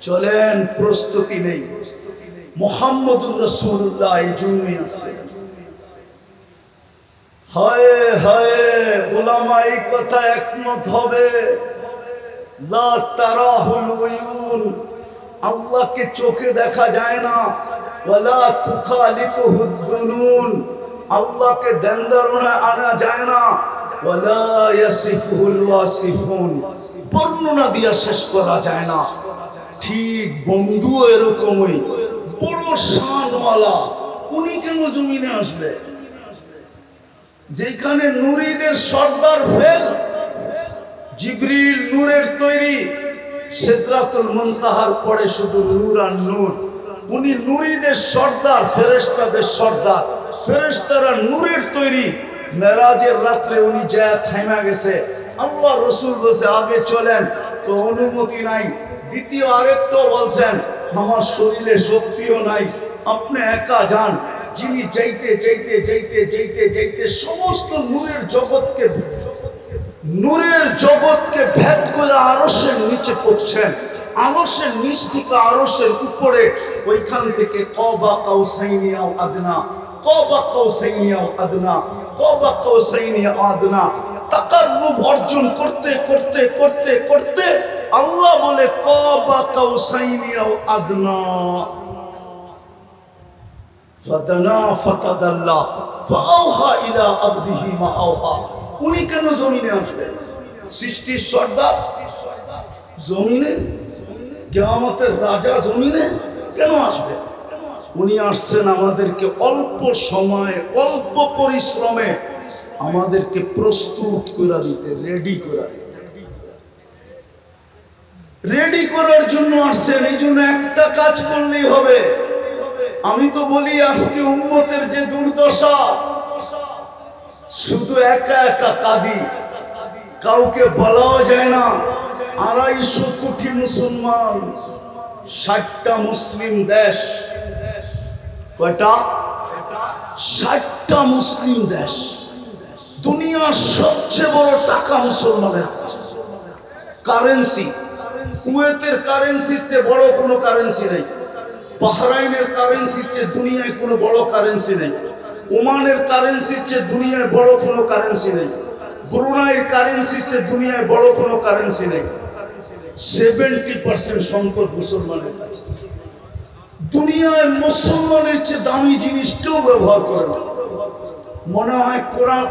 চলেন, প্রস্তুতি নেই। মুহাম্মদুর রাসূলুল্লাহ এই জন্যই আসছে। হায় হায়, উলামা এই কথা একমত হবে। লা তারাহুল উয়ুন, আল্লাহকে চোখে দেখা যায় না। ওয়ালা তুখালিতুহুদ দুনুন, আল্লাহকে ধ্যান-ধারণায় আনা যায় না। ওয়ালা ইয়াসিফুহুল ওয়াসিফুন, বর্ণনা দিয়া শেষ করা যায় না। ঠিক বন্ধু এরকমই, বড় শানওয়ালা, উনি কেন জমিনে আসবে? যেখানে নূরীদের সর্দার ফেল, জিবরিল নূরের তৈরি, সিদরাতুল মুনতাহার পরে শুধু নূর আর নূর। উনি নূরীদের সর্দার, ফেরেশতাদের সর্দার। ফেরেশতারা নূরের তৈরি। মেরাজের রাত্রে উনি যায় থাইমা গেছে। আল্লাহ রসুল বলছে, আগে চলেন, তো অনুমতি নাই। দ্বিতীয় আরেকটাও বলছেন, আমার শরীরে শক্তিও নাই, আপনি একা যান। যিনি যাইতে যাইতে যাইতে যাইতে যাইতে সমস্ত নূরের জগৎকে ভেদ করে আরশের নিচে পড়ছেন। আরশের নিচ থেকে আরশের উপরে, ওইখান থেকে কবা কাউসাইনি আও আদনা, কবা কাউসাইনি আও আদনা, কবা কাউসাইনি আদনা, তাকাররুব অর্জন করতে করতে করতে করতে আল্লাহ বলে কাবা কাউসাইনি আও আদনা ফাদানা ফাতাদাল্লা ফাআওহা ইলা আবদিহি মা আওহা। উনি কেন জমিনে আসবেন? সৃষ্টির সর্দার জমিনে, কিয়ামতের রাজা জমিনে কেন আসবে? উনি আসছেন আমাদেরকে অল্প সময়ে অল্প পরিশ্রমে আমাদেরকে প্রস্তুত করে দিতে, রেডি করে দিতে, রেডি করার জন্য আসছেন। এই জন্য একটা কাজ করলেই হবে। আমি তো বলি আজকে উম্মতের যে দুর্দশা, শুধু একা একা কাঁদি, কাউকে বলাও যায় না। 250 কোটি মুসলমান, 60টা মুসলিম দেশ। কয়টা? 60টা মুসলিম দেশ। দুনিয়ার সবচেয়ে বড় টাকা মুসলমানের কাছে। কারেন্সি, কুয়েতের কারেন্সির চেয়ে বড় কোনো কারেন্সি নেই। বাহরাইনের কারেন্সির চেয়ে দুনিয়ায় কোনো বড় কারেন্সি নেই। ওমানের কারেন্সির চেয়ে দুনিয়ায় বড় কোনো কারেন্সি নেই। ব্রুনাইয়ের কারেন্সির চেয়ে দুনিয়ায় বড় কোনো কারেন্সি নেই। 70% সম্পদ মুসলমানের কাছে। দুনিয়ায় মুসলমানের চেয়ে দামি জিনিস কেউ ব্যবহার করে না। মনে হয়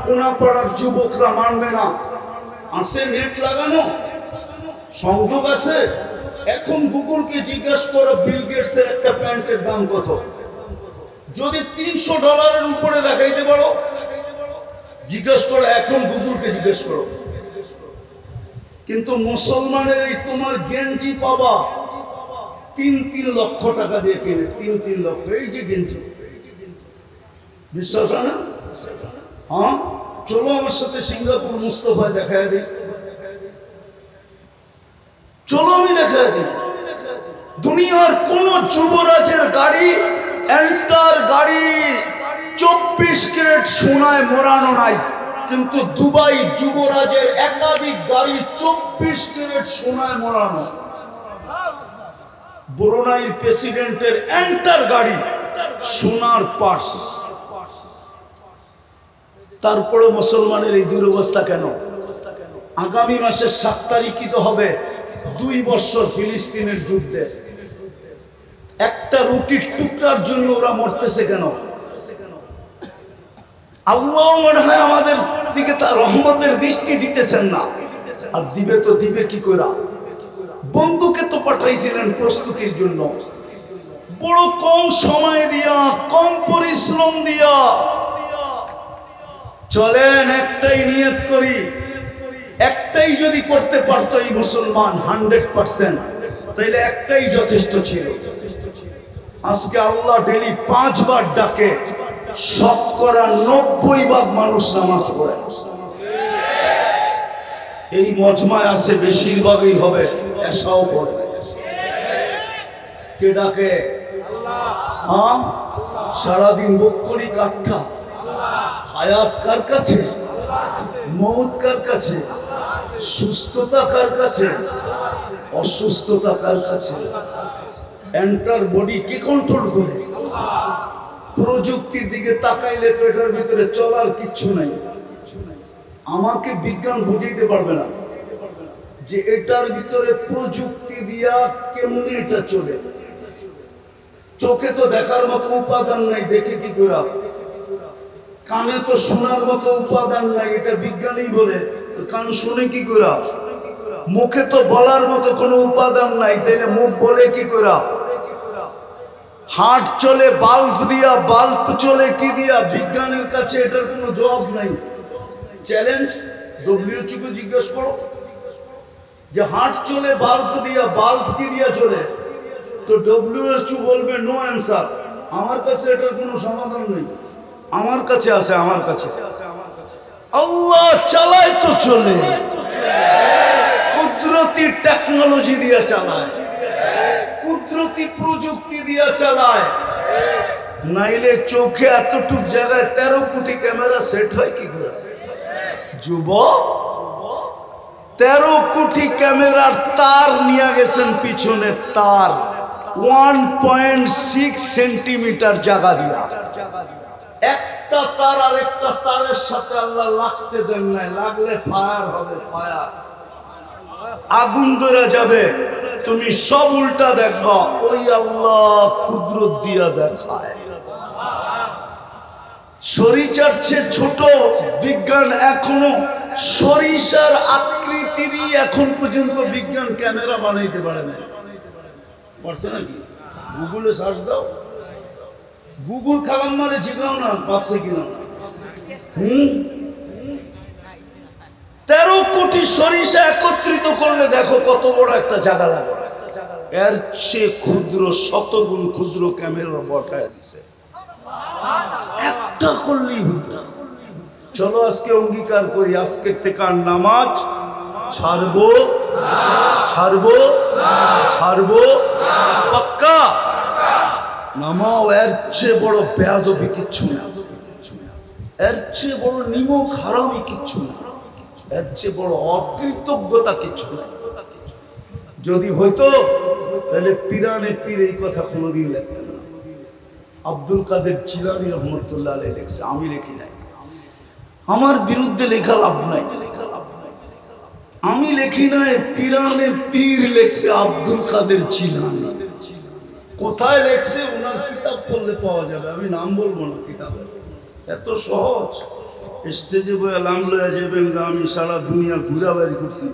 কোনা পাড়ার যুবকরা মানবে না। আছে নেট লাগানো, সংযোগ আছে। এখন গুগলকে জিজ্ঞেস করো বিল গেটসের একটা প্যান্টের দাম কত। যদি $300 উপরে দেখাইতে পারো, জিজ্ঞেস করো। এখন গুগলকে জিজ্ঞেস করো। কিন্তু মুসলমানের এই তোমার গেঞ্জি পাবা 3 লক্ষ টাকা দিয়ে কিনে। 3 লক্ষ। এই যে গেঞ্জি, বিশ্বাস হয় না? হ্যাঁ, চলো আমার সাথে সিঙ্গাপুর মুস্তফায় দেখায় দিই। চলো আমি দেখায় দিই। দুনিয়ার কোন যুবরাজের গাড়ি, এন্টার গাড়ি 24 ক্যারেট সোনায় মোড়ানো নাই। কিন্তু দুবাই যুবরাজের একাধিক গাড়ি 24 ক্যারেট সোনায় মোড়ানো। ব্রুনাই প্রেসিডেন্টের এন্টার গাড়ি সোনার পার্স। তারপরে মুসলমানের এই দুরবস্থা কেন? আগামী মাসের 7 তারিখই তো হবে 2 বছর ফিলিস্তিনের যুদ্ধে। একটা রুটির টুকরার জন্য ওরা মরতেছে কেন? আল্লাহ মনে হয় আমাদের দিকে তার রহমতের দৃষ্টি দিতেছেন না। আর দিবে তো দিবে কি করে? বন্ধুকে তো পাঠাইছিলেন প্রস্তুতির জন্য, বড় কম সময় দিয়া, কম পরিশ্রম দিয়া। চলেন একটাই নিয়ত করি। একটাই যদি করতে পারতো এই মুসলমান 100%, তাইলে একটাই যথেষ্ট ছিল। আজকে আল্লাহ ডেলি 5 বার ডাকে, শতকরা 90 ভাগ মানুষ নামাজ পড়ে। এই মজমায় আছে বেশিরভাগই হবে এসাও পড়ে। কে ডাকে? হ্যাঁ, সারাদিন বুক করি কাঠা। হায়াত কার কাছে? মৌত কার কাছে? সুস্থতা কার কাছে? অসুস্থতা কার কাছে? এন্টার বডি কে কন্ট্রোল করে? প্রযুক্তির দিকে তাকাইলে তো এটার ভিতরে চলার কিচ্ছু নাই। আমাকে বিজ্ঞান বুঝাইতে পারবে না যে এটার ভিতরে প্রযুক্তি দিয়া কেমনে এটা চলে। চোখে তো দেখার মতো উপাদান নাই, দেখে কি করে? কানে তো শোনার মতো উপাদান নাই, এটা বিজ্ঞানী বলে। কান শুনে কি করে? মুখে তো বলার মতো কোনো উপাদান নাই, তাইলে মুখ বলে কি করে? হার্ট চলে বাল্ব দিয়া, বাল্ব চলে কি দিয়া? বিজ্ঞানের কাছে এটার কোনো জবাব নাই। চ্যালেঞ্জ, WHO কে জিজ্ঞেস করো যে হার্ট চলে বাল্ব দিয়া, বাল্ব কি দিয়া চলে? তো WHO বলবে নো অ্যান্সার। আমার কাছে এটার কোনো সমাধান নেই। আমার কাছে আছে, আমার কাছে। আল্লাহ চালায় তো চলে, কুদরতি টেকনোলজি দিয়া চালায়, কুদরতি প্রযুক্তি দিয়া চালায়। নাইলে চোখে এতটুক জায়গায় 13 কোটি ক্যামেরা সেট হয় কি করে? যুবক, 13 কোটি ক্যামেরার তার নিয়ে গেছেন পিছনে, তার 1.6 সেন্টিমিটার জায়গা দিয়া। একটা তার আর একটা তারের সাথে আল্লাহ লাগতে দেন নাই, লাগলে ফায়ার হবে, ফায়ার। আগুন ধরে যাবে, তুমি সব উল্টা দেখবা, ওই আল্লাহ কুদরত দিয়া দেখায়। সরিষার চেয়ে ছোট বিজ্ঞান এখনো সরিষার আকৃতিরই এখন পর্যন্ত বিজ্ঞান ক্যামেরা বানাইতে পারে না। পারছে নাকি? গুগলে সার্চ দাও, গুগল খালাম মারে শিখাও না, পারছে কিনা। 13 কোটি সরিষা একত্রিত করলে দেখো কত বড় একটা জায়গা লাগে। এর চেয়ে ক্ষুদ্র, শতগুণ ক্ষুদ্র ক্যামেরা বসায় দিছে, একটা করলেই হতো। চলো আজকে অঙ্গীকার করি, আজকের থেকে আর নামাজ ছাড়বো, ছাড়বো, ছাড়বো, পাক্কা। নামাও, এর চেয়ে বড় বেয়াদবি কিচ্ছু না, এর চেয়ে বড় নিমক হারামি কিচ্ছু না, এর চেয়ে বড় অকৃতজ্ঞতা কিচ্ছু না। যদি হইতো তাহলে পিরানে পীর এই কথা কোনোদিন লেখতেন না। আব্দুল কাদের জিলানী রহমতুল্লাহ আলাইহি লেখছে, আমি লিখি নাই। আমার বিরুদ্ধে লেখা লাভ নাই, আমি লিখি নাই, পিরানে পীর লেখছে আব্দুল কাদের জিলানী। কোথায় লেখছে ওনার কিতাব পড়লে পাওয়া যাবে, আমি নাম বলবো না কিতাবের। এত সহজ, স্টেজে বয়ে নাম লয়ে যাবেন, আমি সারা দুনিয়া ঘুরা বের করছি।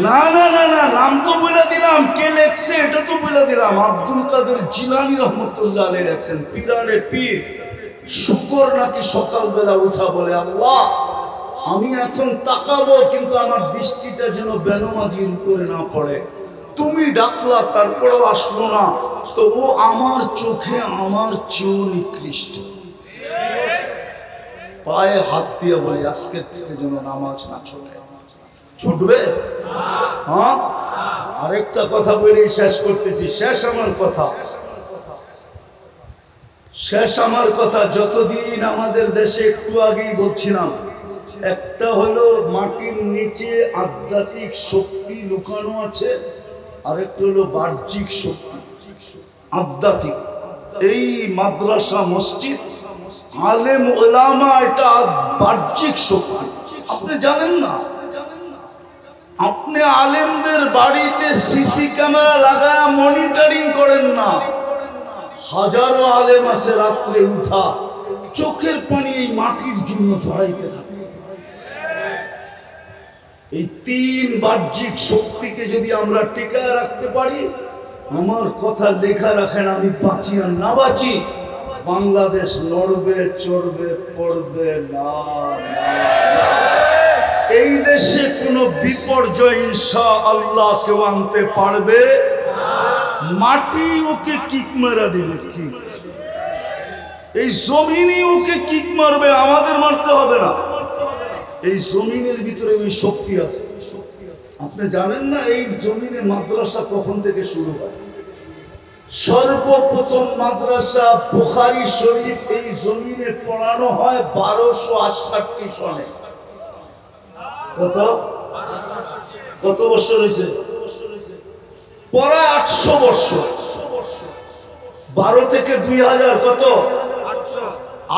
না না না না, নাম তো বলে দিলাম, কে লেখছে এটা তো বলে দিলাম। আব্দুল কাদের জিলানী রহমতুল্লাহ আলাইহি লেখছেন, পিরানে পীর। শুকর নাকি সকালবেলা উঠা বলে, আল্লাহ আমি এখন তাকাবো কিন্তু আমার দৃষ্টিটা যেন বেনমাজির উপরে না পড়ে। তুমি ডাকলা তারপরেও আসলো না, তো ও আমার চোখে আমার চেয়েও নিকৃষ্ট। পায়ে হাত দিয়ে বলি আজকের থেকে যেন নামাজ না ছোটে। ছুটবে? হ্যাঁ, আরেকটা কথা বলে শেষ করতেছি, শেষ আমার কথা, শেষ আমার কথা। যতদিন আমাদের দেশে, একটু আগেই বলছিলাম, একটা হলো মাটির নিচে আধ্যাত্মিক শক্তি লুকানো আছে, আরেকটা হলো বাহ্যিক শক্তি। আধ্যাত্মিক এই মাদ্রাসা, মসজিদ, আলেম ওলামা, এটা বাহ্যিক শক্তি। আপনি জানেন না? আপনি আলেমদের বাড়িতে সিসি ক্যামেরা লাগায় মনিটরিং করেন না। হাজারো আলেম আছে রাত্রে উঠা চোখের পানি এই মাটির জন্য ঝরাইতে থাকে। এই 3 বাহ্যিক শক্তিকে যদি আমরা টিকায় রাখতে পারি, আমার কথা লেখা রাখেন, আমি বাঁচি আর না বাঁচি, বাংলাদেশ নড়বে, চড়বে, পড়বে না। এই দেশে কোনো বিপর্যয় ইনশাআল্লাহ কেউ আনতে পারবে? মাটি ওকে কিক মারা দিবে, কিক। এই জমিনই ওকে কিক মারবে, আমাদের মারতে হবে না। এই জমিনের ভিতরে ওই শক্তি আছে। আপনি জানেন না এই জমিনে মাদ্রাসা কখন থেকে শুরু হয়? সর্বপ্রথম মাদ্রাসা বুখারী শরীফ এই জমিনে পড়ানো হয় 1268 সনে। কত বছর হয়েছে? পড়া 800 বছর। 12 থেকে 2000 কত?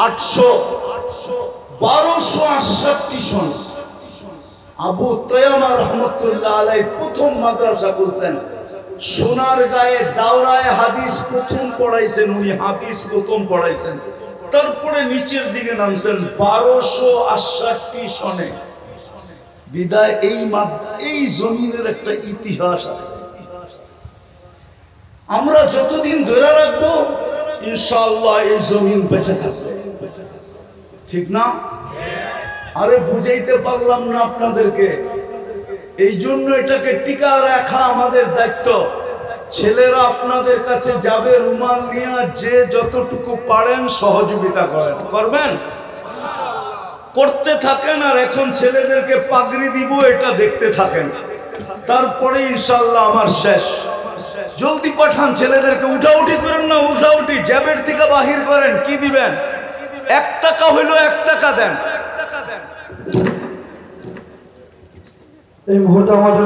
800। 1268 সন আবু তায়ামা রহমতুল্লাহ আলাইহি প্রথম মাদ্রাসা করছেন। সোনার গায়ে দাওরায়ে হাদিস প্রথম পড়াইছেন, উনি হাদিস প্রথম পড়াইছেন। তারপরে নিচের দিকে নামছেন 1268 সনে। বিদায় এই জমিনের একটা ইতিহাস আছে। আমরা যতদিন ধরে রাখবো ইনশাআল্লাহ এই জমিন বেঁচে থাকবে, ঠিক না? আরে বুঝাইতে পারলাম না আপনাদেরকে। এই জন্য এটাকে টিকা রাখা আমাদের দায়িত্ব। ছেলেরা আপনাদের কাছে যাবে রুমাল নিয়ে, যে যতটুকু পারেন সহযোগিতা করেন, করবেন, করতে থাকেন। আর এখন ছেলেদেরকে পাগড়ি দিব, এটা দেখতে থাকেন। তারপরে ইনশাআল্লাহ আমার শেষ। জলদি পাঠান ছেলেদেরকে, উঠাউঠি করেন না, উঠাউঠি জ্যাবের থেকে বাহির করেন। কি দিবেন? 1 টাকা হইলো 1 টাকা দেন। এই মুহূর্তে আমাদের